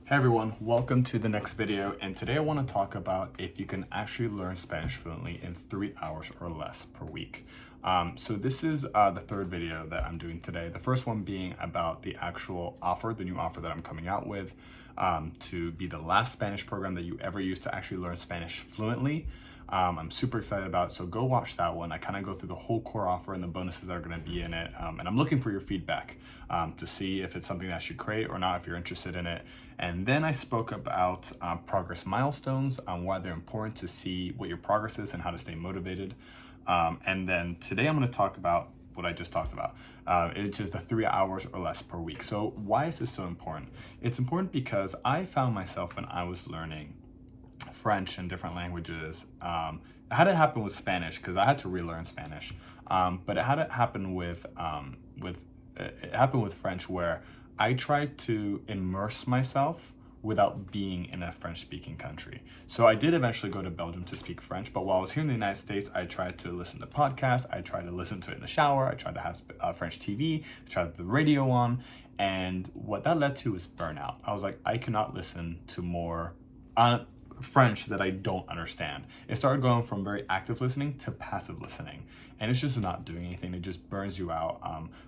Hey everyone, welcome to the next video, and today I want to talk about if you can actually learn Spanish fluently in 3 hours or less per week. So this is the third video that I'm doing today. The first one being about the actual offer, the new offer that I'm coming out with to be the last Spanish program that you ever use to actually learn Spanish fluently. I'm super excited about it, so go watch that one. I kind of go through the whole core offer and the bonuses that are going to be in it, and I'm looking for your feedback to see if it's something that I should create or not, if you're interested in it. And then I spoke about progress milestones, why they're important to see what your progress is and how to stay motivated. And then today I'm going to talk about what I just talked about. It's just the 3 hours or less per week. So why is this so important? It's important because I found myself when I was learning French and different languages. It had it happen with Spanish because I had to relearn Spanish, but it had it happen with French, where I tried to immerse myself without being in a French-speaking country. So I did eventually go to Belgium to speak French, but while I was here in the United States, I tried to listen to podcasts, I tried to listen to it in the shower, I tried to have French TV, I tried the radio on, and what that led to was burnout. I was like, I cannot listen to more French that I don't understand. It started going from very active listening to passive listening, and it's just not doing anything. It just burns you out.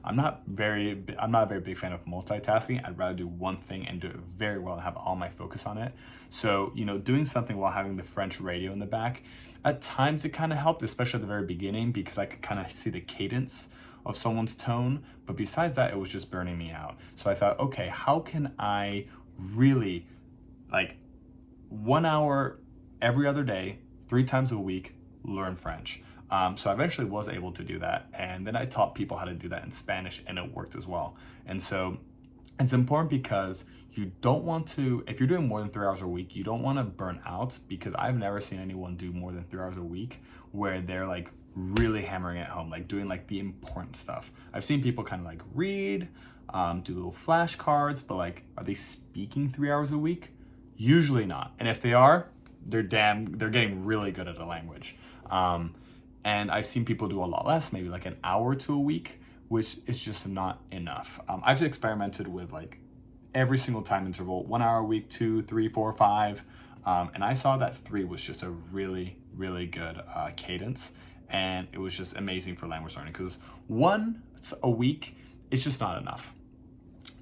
I'm not a very big fan of multitasking. I'd rather do one thing and do it very well and have all my focus on it. So, doing something while having the French radio in the back, at times it kind of helped, especially at the very beginning, because I could kind of see the cadence of someone's tone. But besides that, it was just burning me out. So I thought, okay, how can I really 1 hour every other day, 3 times a week, learn French. So I eventually was able to do that. And then I taught people how to do that in Spanish, and it worked as well. And so it's important because you don't want to, if you're doing more than 3 hours a week, you don't want to burn out, because I've never seen anyone do more than 3 hours a week where they're really hammering it home, doing the important stuff. I've seen people kind of read, do little flashcards, but are they speaking 3 hours a week? Usually not. And if they are, they're getting really good at a language. And I've seen people do a lot less, maybe an hour to a week, which is just not enough. I've experimented with every single time interval, 1 hour a week, 2, 3, 4, 5. And I saw that 3 was just a really, really good cadence. And it was just amazing for language learning, because 1 a week, it's just not enough.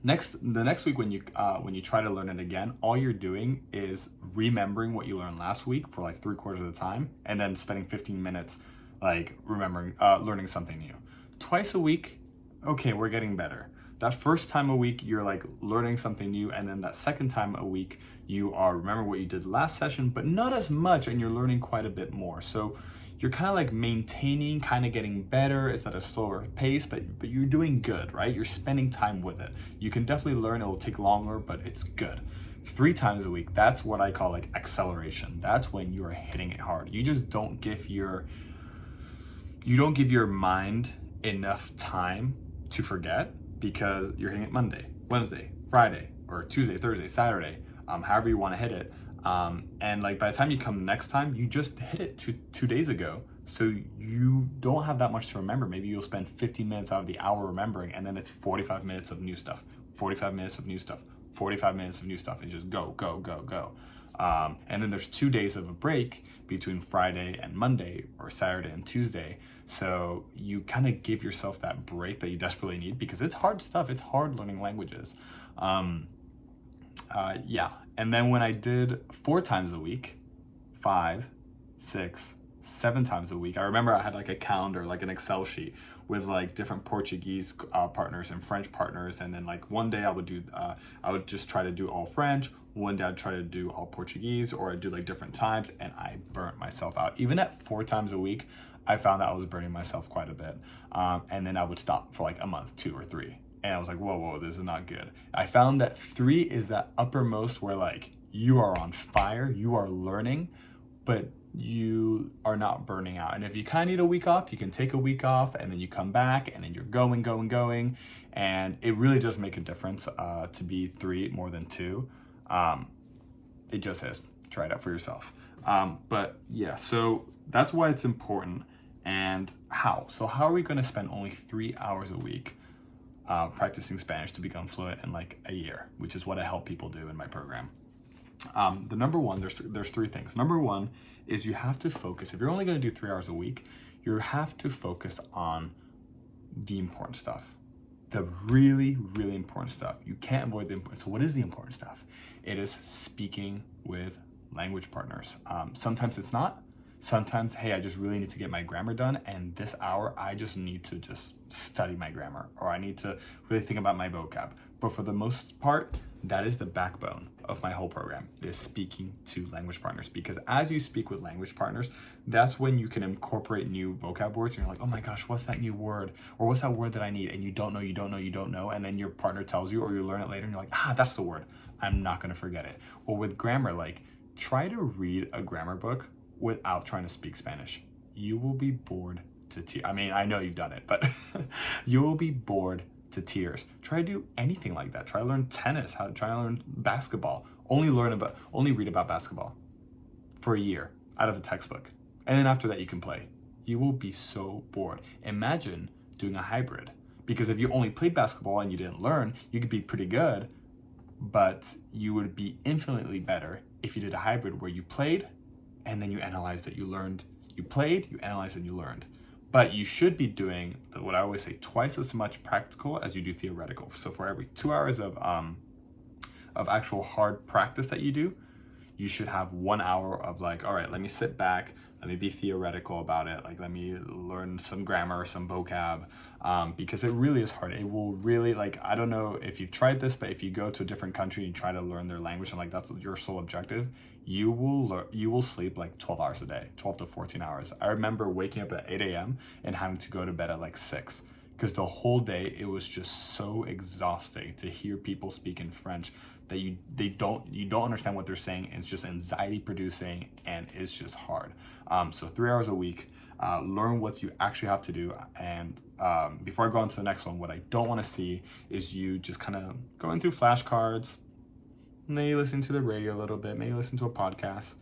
The next week when you try to learn it again, all you're doing is remembering what you learned last week for 3/4 of the time, and then spending 15 minutes learning something new. Twice a week, okay, we're getting better. That first time a week, you're learning something new, and then that second time a week, you are remembering what you did last session, but not as much, and you're learning quite a bit more. So you're kind of maintaining, kind of getting better. It's at a slower pace, but you're doing good, right? You're spending time with it. You can definitely learn. It will take longer, but it's good. 3 times a week, that's what I call acceleration. That's when you are hitting it hard. You just don't give your mind enough time to forget, because you're hitting it Monday, Wednesday, Friday, or Tuesday, Thursday, Saturday, however you want to hit it. And by the time you come the next time, you just hit it two days ago. So you don't have that much to remember. Maybe you'll spend 15 minutes out of the hour remembering, and then it's 45 minutes of new stuff, 45 minutes of new stuff, 45 minutes of new stuff, and just go, go, go, go. And then there's 2 days of a break between Friday and Monday, or Saturday and Tuesday. So you kind of give yourself that break that you desperately need, because it's hard stuff. It's hard learning languages. Yeah. And then when I did 4 times a week, 5, 6, 7 times a week, I remember I had a calendar, an Excel sheet with different Portuguese partners and French partners. And then one day I would just try to do all French. One day I'd try to do all Portuguese, or I'd do different times, and I burnt myself out. Even at 4 times a week, I found that I was burning myself quite a bit. And then I would stop for a month, 2 or 3. And I was like, whoa, this is not good. I found that 3 is that uppermost where you are on fire, you are learning, but you are not burning out. And if you kind of need a week off, you can take a week off, and then you come back, and then you're going. And it really does make a difference to be 3 more than 2. It just is. Try it out for yourself. But yeah, so that's why it's important. And how? So how are we going to spend only 3 hours a week practicing Spanish to become fluent in like a year, which is what I help people do in my program. The number one, there's three things. Number one is you have to focus. If you're only going to do 3 hours a week, you have to focus on the important stuff. The really, really important stuff. You can't avoid the important. So what is the important stuff? It is speaking with language partners. Sometimes it's not. Sometimes, hey, I just really need to get my grammar done, and this hour I just need to just study my grammar, or I need to really think about my vocab. But for the most part, that is the backbone of my whole program, is speaking to language partners. Because as you speak with language partners, that's when you can incorporate new vocab words, and you're like, oh my gosh, what's that new word? Or what's that word that I need? And you don't know. And then your partner tells you, or you learn it later, and you're like, that's the word. I'm not gonna forget it. Or with grammar, like, try to read a grammar book without trying to speak Spanish. You will be bored to tears. I mean, I know you've done it, but you will be bored to tears. Try to do anything like that. Try to learn tennis, try to learn basketball. Only read about basketball for a year out of a textbook. And then after that, you can play. You will be so bored. Imagine doing a hybrid, because if you only played basketball and you didn't learn, you could be pretty good, but you would be infinitely better if you did a hybrid where you played and then you analyzed that you learned. You played, you analyzed, and you learned. But you should be doing what I always say, twice as much practical as you do theoretical. So for every 2 hours of actual hard practice that you do, you should have 1 hour of like, all right, let me sit back, let me be theoretical about it. Like, let me learn some grammar, some vocab, because it really is hard. It will really, like, I don't know if you've tried this, but if you go to a different country and try to learn their language and like that's your sole objective, you will sleep like 12 hours a day, 12 to 14 hours. I remember waking up at 8 a.m. and having to go to bed at like 6, because the whole day it was just so exhausting to hear people speak in French that you don't understand what they're saying. It's just anxiety producing, and it's just hard. So 3 hours a week, learn what you actually have to do. And before I go on to the next one, what I don't want to see is you just kind of going through flashcards, maybe listen to the radio a little bit, maybe listen to a podcast.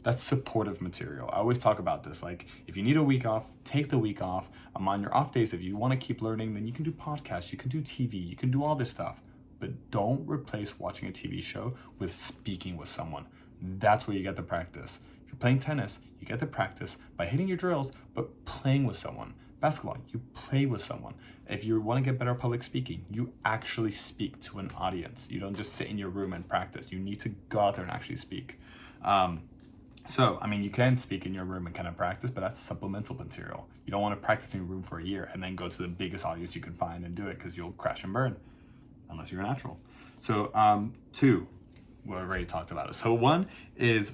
That's supportive material. I always talk about this. Like, if you need a week off, take the week off. On your off days, if you want to keep learning, then you can do podcasts, you can do TV, you can do all this stuff. But don't replace watching a TV show with speaking with someone. That's where you get the practice. If you're playing tennis, you get the practice by hitting your drills, but playing with someone. Basketball, you play with someone. If you want to get better at public speaking, you actually speak to an audience. You don't just sit in your room and practice. You need to go out there and actually speak. So, I mean, you can speak in your room and kind of practice, but that's supplemental material. You don't want to practice in your room for a year and then go to the biggest audience you can find and do it, because you'll crash and burn, unless you're a natural. So, 2, we already talked about it. So 1 is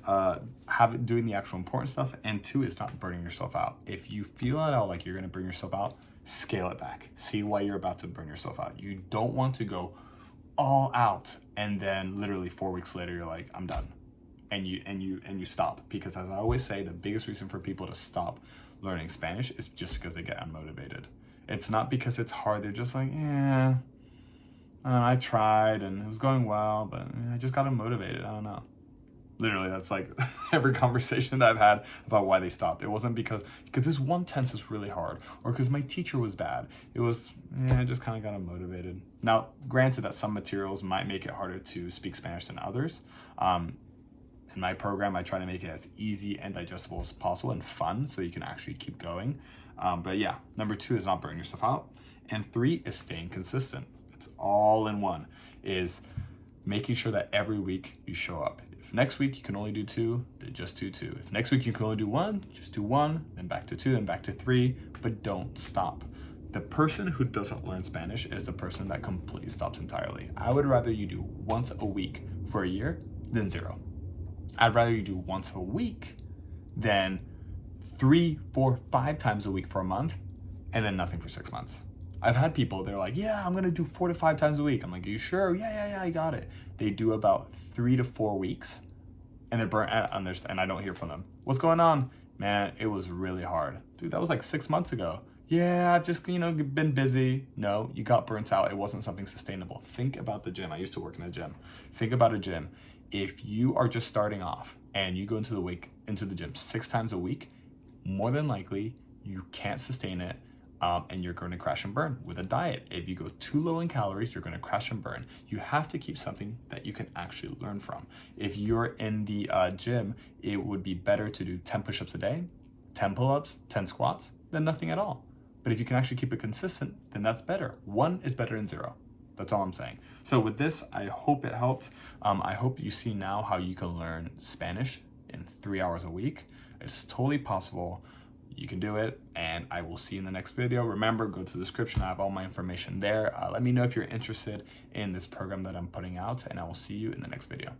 doing the actual important stuff, and 2 is not burning yourself out. If you feel at all like you're going to burn yourself out, scale it back. See why you're about to burn yourself out. You don't want to go all out and then literally 4 weeks later you're like, I'm done. And you stop, because as I always say, the biggest reason for people to stop learning Spanish is just because they get unmotivated. It's not because it's hard. They're just like, I tried and it was going well, but I just got unmotivated. I don't know. Literally, that's like every conversation that I've had about why they stopped. It wasn't because this one tense is really hard, or because my teacher was bad. It was, I just kind of got unmotivated. Now, granted that some materials might make it harder to speak Spanish than others. In my program, I try to make it as easy and digestible as possible and fun, so you can actually keep going. But yeah, number 2 is not burning yourself out. And 3 is staying consistent. It's all in one, is making sure that every week you show up. If next week you can only do 2, then just do 2. If next week you can only do 1, just do 1, then back to 2, then back to 3, but don't stop. The person who doesn't learn Spanish is the person that completely stops entirely. I would rather you do once a week for a year than 0. I'd rather you do once a week than 3, 4, 5 times a week for a month and then nothing for 6 months. I've had people, they're like, yeah, I'm going to do 4 to 5 times a week. I'm like, are you sure? Yeah, I got it. They do about 3 to 4 weeks and they're burnt out, and I don't hear from them. What's going on? Man, it was really hard. Dude, that was like 6 months ago. Yeah, I've just, been busy. No, you got burnt out. It wasn't something sustainable. Think about the gym. I used to work in a gym. Think about a gym. If you are just starting off and you go into the gym 6 times a week, more than likely you can't sustain it and you're going to crash and burn with a diet. If you go too low in calories, you're going to crash and burn. You have to keep something that you can actually learn from. If you're in the gym, it would be better to do 10 push-ups a day, 10 pull-ups, 10 squats, than nothing at all. But if you can actually keep it consistent, then that's better. 1 is better than 0. That's all I'm saying. So with this, I hope it helped. I hope you see now how you can learn Spanish in 3 hours a week. It's totally possible. You can do it, and I will see you in the next video. Remember, go to the description. I have all my information there. Let me know if you're interested in this program that I'm putting out, and I will see you in the next video.